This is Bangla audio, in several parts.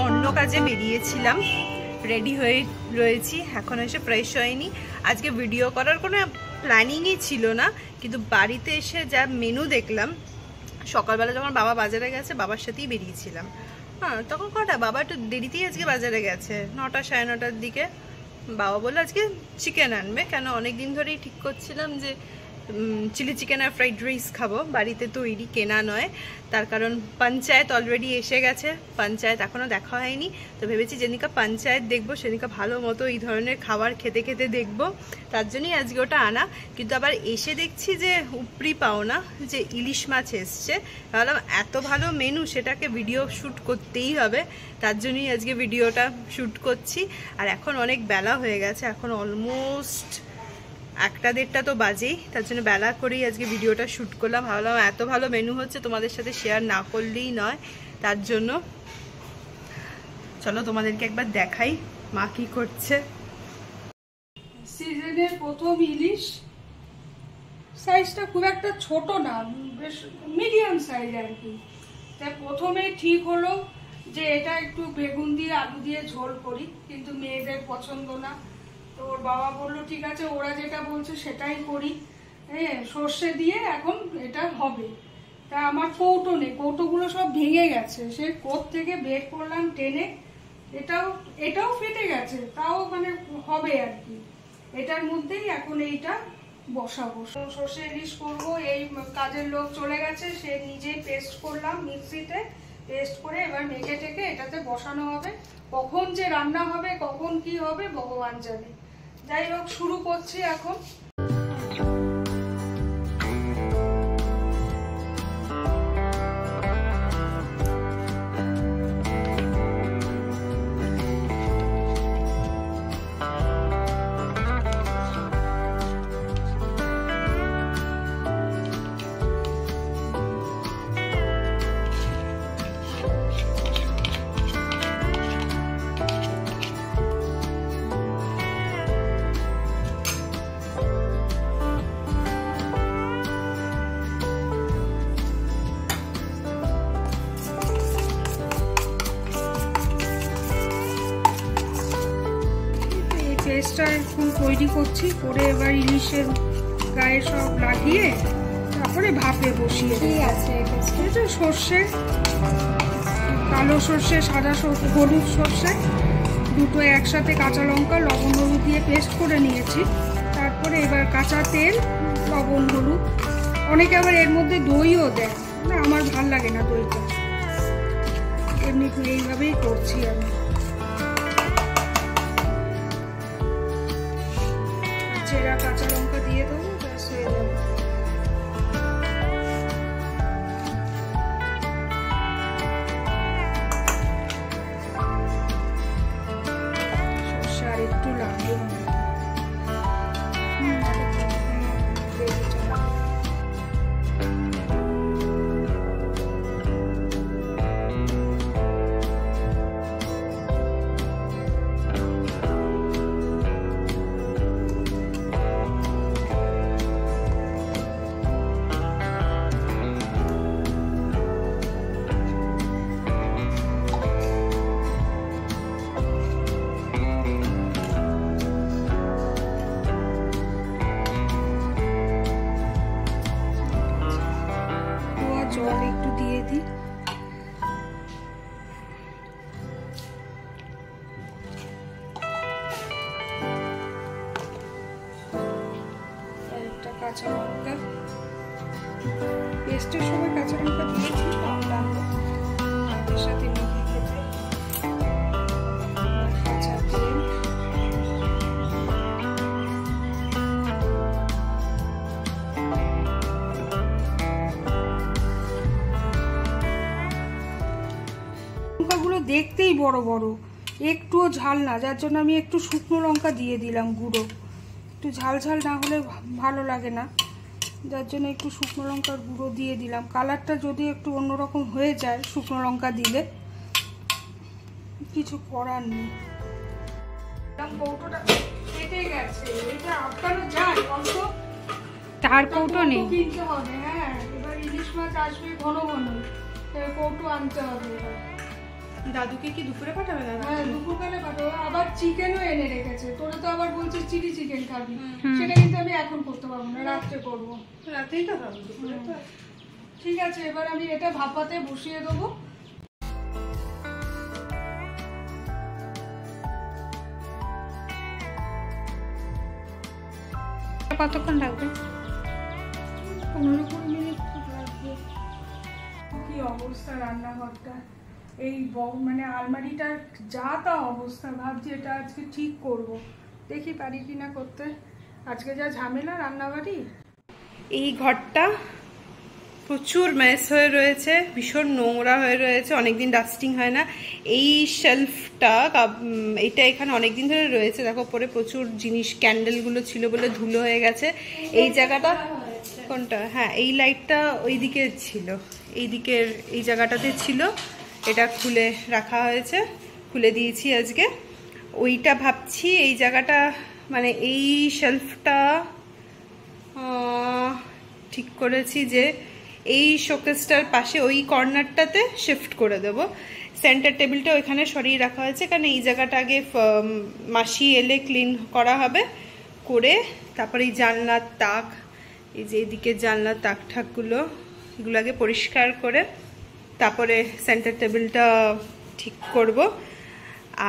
অন্য কাজে বেরিয়েছিলাম, রেডি হয়ে রয়েছি, এখন এসে ফ্রেশ হয়নি। আজকে ভিডিও করার কোনো প্ল্যানিংই ছিল না, কিন্তু বাড়িতে এসে যা মেনু দেখলাম, সকালবেলা যখন বাবা বাজারে গেছে বাবার সাথেই বেরিয়েছিলাম। হ্যাঁ, তখন কটা বাবা একটু দেরিতেই আজকে বাজারে গেছে, 9টা সাড়ে 9টার দিকে। বাবা বললো আজকে চিকেন আনবে, কেন অনেক দিন ধরেই ঠিক করছিলাম যে চিলি চিকেন আর ফ্রাইড রাইস খাবো, বাড়িতে তৈরি, কেনা নয়। তার কারণ পঞ্চায়েত অলরেডি এসে গেছে, পঞ্চায়েত এখনও দেখা হয়নি, তো ভেবেছি যেদিনকে পঞ্চায়েত দেখবো সেদিনকে ভালো মতো এই ধরনের খাবার খেতে খেতে দেখবো, তার জন্যই আজকে ওটা আনা। কিন্তু আবার এসে দেখছি যে উপরি পাওনা যে ইলিশ মাছ এসছে, ভাবলাম এত ভালো মেনু, সেটাকে ভিডিও শ্যুট করতেই হবে, তার জন্যই আজকে ভিডিওটা শ্যুট করছি। আর এখন অনেক বেলা হয়ে গেছে, এখন অলমোস্ট 1টা-1.5টা তো বাজেই, তার জন্য বেলা করেই আজকে ভিডিওটা শ্যুট করলাম। ভাবলাম এত ভালো মেনু হচ্ছে, তোমাদের সাথে শেয়ার না করলেই নয়, তার জন্য চলো তোমাদেরকে একবার দেখাই মা কি করছে। সিজনের প্রথম ইলিশ, সাইজটা খুব একটা ছোট না, বেশ মিডিয়াম সাইজ আর কি। তাই প্রথমেই ঠিক হলো যে এটা একটু বেগুন দিয়ে আলু দিয়ে ঝোল করি, কিন্তু মেয়েদের পছন্দ না, তো ওর বাবা বললো ঠিক আছে ওরা যেটা বলছে সেটাই করি। হ্যাঁ, সর্ষে দিয়ে এখন এটা হবে। তা আমার কৌটো নেই, কৌটোগুলো সব ভেঙে গেছে, সে কোথ থেকে বের করলাম টেনে, এটাও ফেটে গেছে, তাও মানে হবে আর কি। এটার মধ্যেই এখন এইটা বসাবো, সর্ষে ইলিশ করবো। এই কাজের লোক চলে গেছে, সে নিজেই পেস্ট করলাম মিক্সিতে, পেস্ট করে এবার মেখে টেকে এটাতে বসানো হবে। কখন যে রান্না হবে, কখন কি হবে ভগবান জানে। যাই হোক, শুরু করছি এখন। পেস্টটা এখন তৈরি করছি, করে এবার ইলিশের গায়ে সব লাগিয়ে তারপরে ভাপে বসিয়ে দিই। আছে এটা সর্ষে, কালো সর্ষে, সাদা সর্ষে, হলুদ সর্ষে দুটো একসাথে, কাঁচা লঙ্কা, লবণ হলুদ দিয়ে পেস্ট করে নিয়েছি। তারপরে এবার কাঁচা তেল, লবণ হলুদ, অনেকে আবার এর মধ্যে দইও দেয়, না আমার ভাল লাগে না দইটা, এমনি এইভাবেই করছি আমি। চেরা কাঁচা লঙ্কা দিয়ে দেবো, ব্যাস হয়ে যাবে। সর্ষে আর একটু লাগবে, জল একটু দিয়ে দিই। একটা কাঁচা লঙ্কা, পেস্টের সময় কাঁচা লঙ্কা দিয়েছি, এর সাথে মেখে খেতে। কাঁচা তেল, লঙ্কাগুলো দেখতেই বড় বড়, একটুও ঝাল না, যার জন্য আমি একটু শুকনো লঙ্কা দিয়ে দিলাম গুঁড়ো। একটু ঝাল ঝাল না হলে ভালো লাগে না, যার জন্য একটু শুকনো লঙ্কার গুঁড়ো দিয়ে দিলাম। কালারটা যদি একটু অন্যরকম হয়ে যায় শুকনো লঙ্কা দিলে, কিছু করার নেই। কৌটোটা কেটে গেছে, এটা আটকানো যায় অল্প, তার কৌটো নেই, কিনতে হবে। হ্যাঁ, এবার ইলিশ মাছ আসবে ঘন ঘন, কৌটো আনতে হবে। দাদুকে কি দুপুরে পাঠাবে না? হ্যাঁ দুপুরবেলা পাঠাবো। আবার চিকেনও এনে রেখেছে, তোরা তো আবার বলছিস চিলি চিকেন খাবি, সেটা কিন্তু আমি এখন করতে পারবো না, রাত্রে করবো। রাতেই তো খাবো, দুপুরে তো। ঠিক আছে, এবার আমি এটা ভাপাতে বসিয়ে দেবো। কতক্ষণ লাগবে? 15-20 মিনিট লাগবে। কি অবস্থা রান্নাঘরটা, এই মানে আলমারিটার যা তা অবস্থা। ভাবছি এটা আজকে ঠিক করব, দেখি পারি কিনা করতে। আজকে যা ঝামেলা রান্নাবাড়ি। এই ঘরটা প্রচুর মেস হয়ে রয়েছে, ভীষণ নোংরা হয়ে রয়েছে, অনেকদিন ডাস্টিং হয় না। এই শেলফটা, এটা এখানে অনেকদিন ধরে রয়েছে, দেখো পরে প্রচুর জিনিস, ক্যান্ডেলগুলো ছিল বলে ধুলো হয়ে গেছে। এই জায়গাটা কোনটা? হ্যাঁ এই লাইটটা ওই দিকে ছিল, এই দিকের এই জায়গাটাতে ছিল, এটা খুলে রাখা হয়েছে, খুলে দিয়েছি আজকে। ওইটা ভাবছি এই জায়গাটা মানে এই শেলফটা ঠিক করেছি যে এই শোকেসটার পাশে ওই কর্নারটাতে শিফট করে দেব। সেন্টার টেবিলটা ওইখানে সরিয়ে রাখা হয়েছে, কারণ এই জায়গাটা আগে মাসি এলে ক্লিন করা হবে, করে তারপরে এই জানলার তাক, এই যে এদিকে জানলার তাক ঠাকগুলো, এগুলো আগে পরিষ্কার করে তারপরে সেন্টার টেবিলটা ঠিক করব।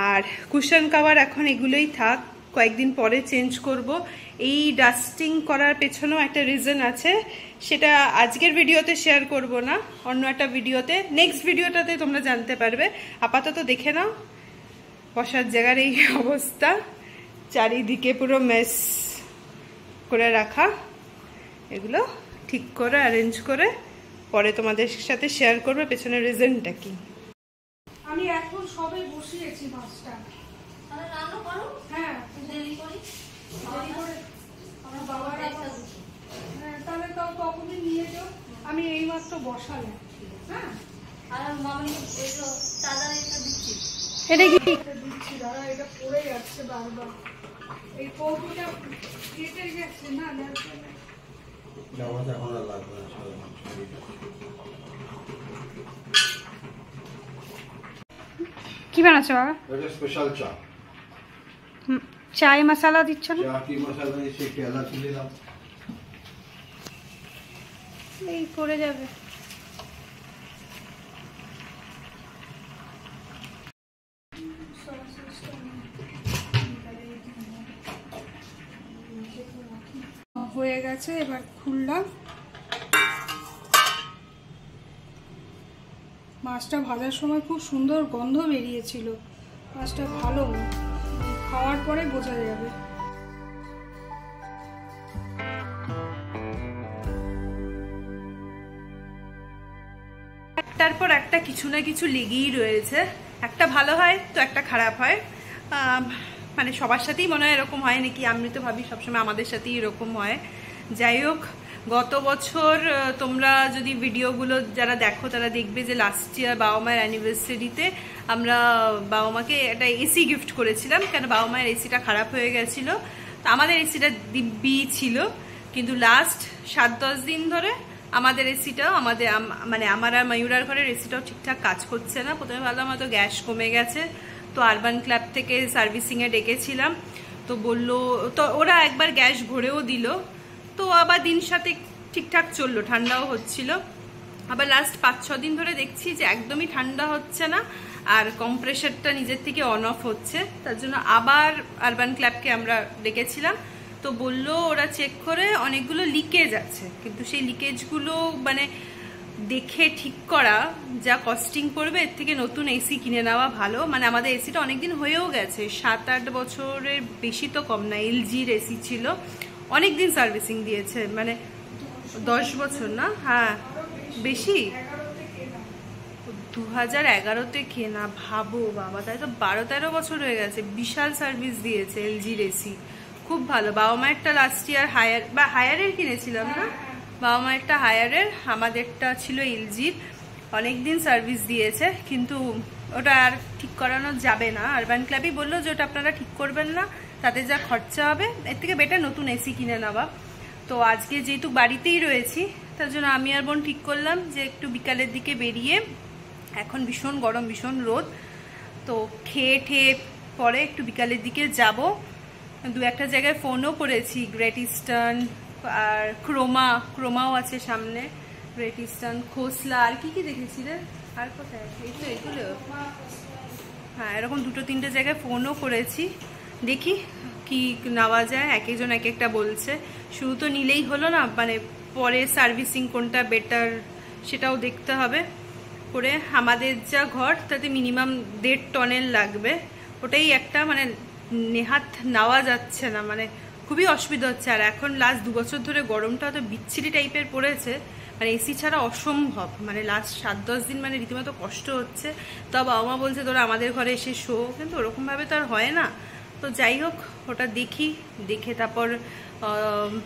আর কুশন কভার এখন এগুলোই থাক, কয়েকদিন পরে চেঞ্জ করব। এই ডাস্টিং করার পেছনেও একটা রিজন আছে, সেটা আজকের ভিডিওতে শেয়ার করব না, অন্য একটা ভিডিওতে, নেক্সট ভিডিওটাতে তোমরা জানতে পারবে। আপাতত দেখে নাও বসার জায়গার এই অবস্থা, চারিদিকে পুরো মেস করে রাখা। এগুলো ঠিক করে অ্যারেঞ্জ করে পরে তোমাদের সাথে শেয়ার করবে পেছনের রিজনটা কি। আমি এখন সবে বসিয়েছি মাছটা। তাহলে রান্না করো। হ্যাঁ দেরি করি। দেরি করে আমার বাবার হ্যাঁ তাহলে তো তখনই নিয়ে যাও, আমি এইমাত্র বসালাম। হ্যাঁ আর মামনি এগুলো তাজা এটা দিচ্ছি। এটা কি দিচ্ছি, দাঁড়া এটা পড়ে যাচ্ছে বারবার, এই কৌটোটা কেটে গেছে না, কি বানাচ্ছো বাবা? এটা স্পেশাল চা। চায় মশলা দিচ্ছ না? চা কি মশলা দিচ্ছি, একটু এলাচ দিলাম। এই পড়ে যাবে। হয়ে গেছে, এবার খুললাম। মাছটা ভাজার সময় খুব সুন্দর গন্ধ বেরিয়েছিল, মাছটা ভালো, খাওয়ার পরে বোঝা যাবে। একটার পর একটা কিছু না কিছু লেগেই রয়েছে, একটা ভালো হয় তো একটা খারাপ হয়, মানে সবার সাথেই মনে হয় এরকম হয় নাকি, আমি তো ভাবি সবসময় আমাদের সাথেই এরকম হয়। যাই হোক, গত বছর তোমরা যদি ভিডিওগুলো যারা দেখো তারা দেখবে যে লাস্ট ইয়ার বাবা মায়ের অ্যানিভার্সারিতে আমরা বাবা মাকে একটা এসি গিফট করেছিলাম, কেন বাবা মায়ের এসিটা খারাপ হয়ে গেছিলো। তো আমাদের এসিটা দিব্যি ছিল, কিন্তু লাস্ট 7-10 দিন ধরে আমাদের এসিটাও মানে আমার আর ময়ূরার ঘরের এসিটাও ঠিকঠাক কাজ করছে না। প্রথমে ভাবলাম হয়তো গ্যাস কমে গেছে, তো আরবান ক্লাব থেকে সার্ভিসিংয়ে ডেকেছিলাম, তো বললো, তো ওরা একবার গ্যাস ভরেও দিল, তো আবার দিন সাথে ঠিকঠাক চললো, ঠান্ডাও হচ্ছিল। আবার লাস্ট 5-6 দিন ধরে দেখছি যে একদমই ঠান্ডা হচ্ছে না, আর কম্প্রেসারটা নিজের থেকে অন অফ হচ্ছে। তার জন্য আবার আরবান ক্লাবকে আমরা ডেকেছিলাম, তো বললো ওরা চেক করে অনেকগুলো লিকেজ আছে, কিন্তু সেই লিকেজগুলো মানে দেখে ঠিক করা যা কস্টিং পড়বে, এর থেকে নতুন এসি কিনে নেওয়া ভালো। মানে আমাদের এসিটা অনেকদিন হয়েও গেছে, 7-8 বছরের বেশি তো কম না, এলজির এসি ছিল, অনেকদিন সার্ভিসিং দিয়েছে, মানে 10 বছর না, হ্যাঁ বেশি, 2011-তে কেনা, ভাবো বাবা, তাই তো 12-13 বছর হয়ে গেছে। বিশাল সার্ভিস দিয়েছে এলজির এসি, খুব ভালো। বাবা মায়েরটা লাস্ট ইয়ার হায়ারের কিনেছিলাম না, বাবা মায়েরটা হায়ারের, আমাদেরটা ছিল এলজির, অনেকদিন সার্ভিস দিয়েছে, কিন্তু ওটা আর ঠিক করানো যাবে না। আরবান ক্লাবই বললো যে ওটা আপনারা ঠিক করবেন না, তাতে যা খরচা হবে এর থেকে বেটার নতুন এসি কিনে নেওয়া। তো আজকে যেহেতু বাড়িতেই রয়েছি, তার জন্য আমি আর বোন ঠিক করলাম যে একটু বিকালের দিকে বেরিয়ে এখন ভীষণ গরম, ভীষণ রোদ। তো খেয়ে ঠেয়ে পরে একটু বিকালের দিকে যাব। দু একটা জায়গায় ফোনও করেছি, গ্রেট ইস্টার্ন আর ক্রোমাও আছে সামনে, গ্রেট ইস্টার্ন, খোসলা, আর কি দেখেছি রে, আর কোথায়, এই তো এগুলো। হ্যাঁ, এরকম 2-3টে জায়গায় ফোনও করেছি, দেখি কি নেওয়া যায়। এক একজন এক একটা বলছে। শুরু তো নিলেই হলো না, মানে পরে সার্ভিসিং কোনটা বেটার সেটাও দেখতে হবে। করে আমাদের যা ঘর তাতে মিনিমাম 1.5 টনের লাগবে। ওটাই একটা মানে নেহাত নেওয়া যাচ্ছে না, মানে খুবই অসুবিধা হচ্ছে। আর এখন লাস্ট 2 বছর ধরে গরমটা তো বিচ্ছিরি টাইপের পড়েছে, মানে এসি ছাড়া অসম্ভব। মানে লাস্ট 7-10 দিন মানে রীতিমতো কষ্ট হচ্ছে। তো বাবা মা বলছে তোরা আমাদের ঘরে এসে শো, কিন্তু ওরকমভাবে তো আর হয় না। তো যাই হোক, ওটা দেখে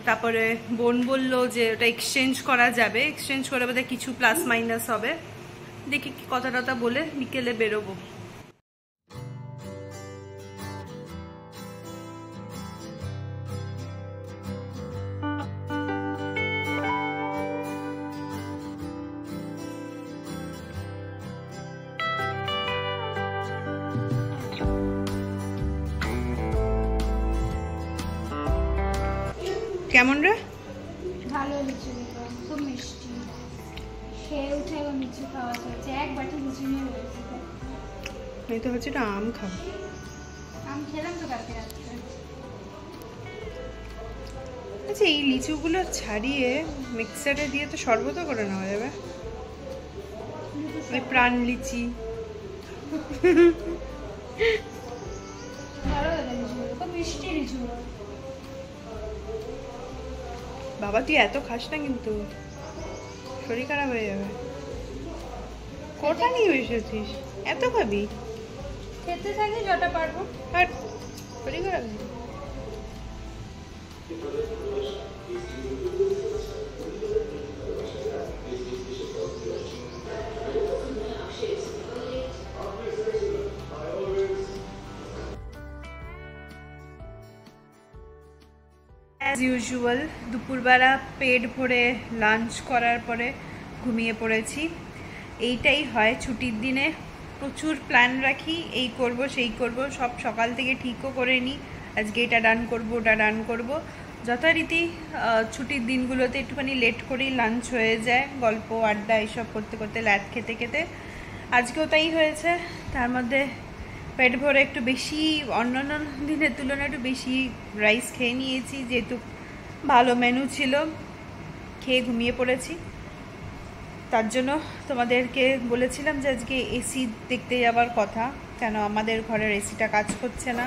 তারপরে বোন বলল যে ওটা এক্সচেঞ্জ করা যাবে, এক্সচেঞ্জ করে বোধহয় কিছু প্লাস মাইনাস হবে। দেখি কি কথা টথা বলে বিকেলে বেরোবো। কেমন রে? ভালো লিচু, খুব মিষ্টি। খেয়ে উঠে এখন লিচু খাওয়া চলছে, এক বাটি লিচু নিয়ে রয়েছে। এই তো হচ্ছে না, আম খাবো। আম খেলাম তো কালকে রাত্রে। আচ্ছা, এই লিচুগুলো ছাড়িয়ে মিক্সারে দিয়ে তো শরবতও করে নেওয়া যাবে। ওই প্রাণ লিচি ভালো লাগে লিচুগুলো, খুব মিষ্টি লিচুগুলো। বাবা তুই এত খাস না, কিন্তু শরীর খারাপ হয়ে যাবে। কটা নিয়ে এসেছিস? এত খাবি? খেতে থাকি যটা পারবো। আর শরীর খারাপ হয়ে যাবে। অ্যাজ ইউজুয়াল দুপুরবেলা পেট ভরে লাঞ্চ করার পরে ঘুমিয়ে পড়েছি। এইটাই হয় ছুটির দিনে, প্রচুর প্ল্যান রাখি, এই করব সেই করব, সব সকাল থেকে ঠিকও করে নিই, আজকে এটা ডান করব ওটা ডান করব। যথারীতি ছুটির দিনগুলোতে একটুখানি লেট করেই লাঞ্চ হয়ে যায়, গল্প আড্ডা এইসব করতে করতে, ল্যাদ খেতে খেতে। আজকেও তাই হয়েছে। তার মধ্যে পেট ভরে একটু বেশি, অন্যান্য দিনের তুলনায় একটু বেশি রাইস খেয়ে নিয়েছি, যেহেতু ভালো মেনু ছিল। খেয়ে ঘুমিয়ে পড়েছি। তার জন্য তোমাদেরকে বলেছিলাম যে আজকে এসি দেখতে যাওয়ার কথা, কেন আমাদের ঘরের এসিটা কাজ করছে না,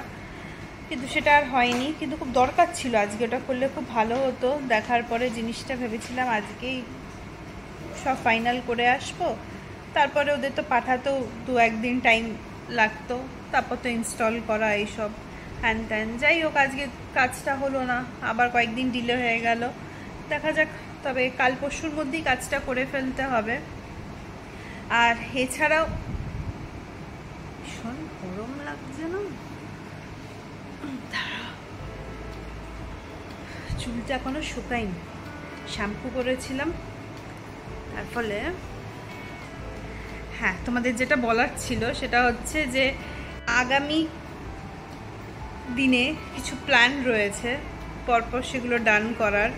কিন্তু সেটা আর হয়নি। কিন্তু খুব দরকার ছিল, আজকে ওটা করলে খুব ভালো হতো। দেখার পরে জিনিসটা ভেবেছিলাম আজকেই সব ফাইনাল করে আসবো, তারপরে ওদের তো পাঠাতেও 2-1 দিন টাইম লাগতো, তারপর তো ইনস্টল করা এইসব হ্যান ত্যান। যাই হোক, আজকে কাজটা হলো না, আবার কয়েকদিন ডিলে হয়ে গেল। দেখা যাক, তবে কাল পরশুর মধ্যেই কাজটা করে ফেলতে হবে। আর এছাড়াও ভীষণ গরম লাগছে না, চুলটা এখনো শুকায়নি, শ্যাম্পু করেছিলাম। তার ফলে হ্যাঁ, তোমাদের যেটা বলার ছিল সেটা হচ্ছে যে আগামী দিনে কিছু প্ল্যান রয়েছে, পরপর সেগুলো ডান করার।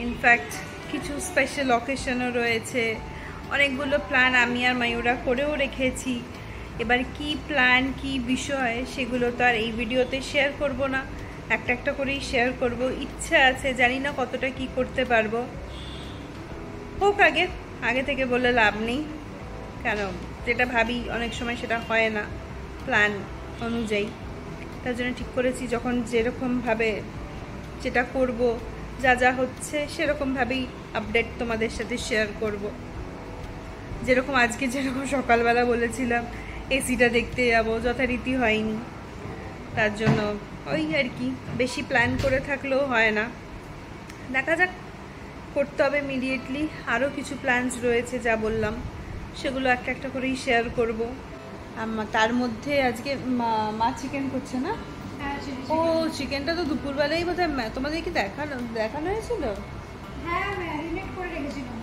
ইনফ্যাক্ট কিছু স্পেশাল অকেশনও রয়েছে, অনেকগুলো প্ল্যান আমি আর ময়ূরা করেও রেখেছি। এবার কি প্ল্যান কি বিষয় সেগুলো তো আর এই ভিডিওতে শেয়ার করব না, একটা একটা করেই শেয়ার করব। ইচ্ছা আছে, জানি না কতটা কি করতে পারবো। হোক, আগে থেকে বলে লাভ নেই, কেন যেটা ভাবি অনেক সময় সেটা হয় না প্ল্যান অনুযায়ী। তার জন্য ঠিক করেছি যখন যেরকমভাবে যেটা করব, যা যা হচ্ছে সেরকমভাবেই আপডেট তোমাদের সাথে শেয়ার করব। যেরকম আজকে যেরকম সকালবেলা বলেছিলাম এসিটা দেখতে যাব, যথারীতি হয়নি। তার জন্য ওই আর কি, বেশি প্ল্যান করে থাকলেও হয় না। দেখা যাক, করতে হবে ইমিডিয়েটলি। আরও কিছু প্ল্যানস রয়েছে যা বললাম, সেগুলো একটা একটা করেই শেয়ার করব। তার মধ্যে আজকে মা চিকেন করছে না? ও চিকেনটা তো দুপুরবেলাই বোধহয় তোমাদের কি দেখানো হয়েছিল? হ্যাঁ, ম্যারিনেট করে রেখেছিলাম।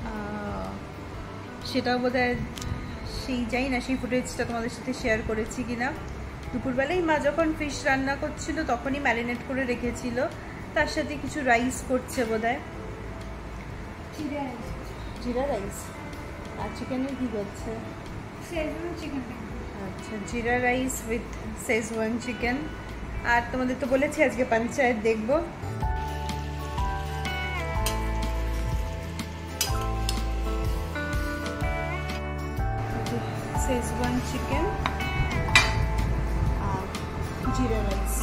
সেটাও বোধহয় সেই জানি না সেই ফুটেজটা তোমাদের সাথে শেয়ার করেছি কিনা। দুপুরবেলায় মা যখন ফিশ রান্না করছিল তখনই ম্যারিনেট করে রেখেছিল, তার সাথে কিছু রাইস করছে বোধহয়, জিরা রাইস। আর চিকেনের কি করছে? চিকেন। আচ্ছা, জিরা রাইস উইথ শেজওয়ান চিকেন। আর তোমাদের তো বলেছি আজকে পঞ্চায়েত দেখবো। শেজওয়ান চিকেন আর জিরা রাইস।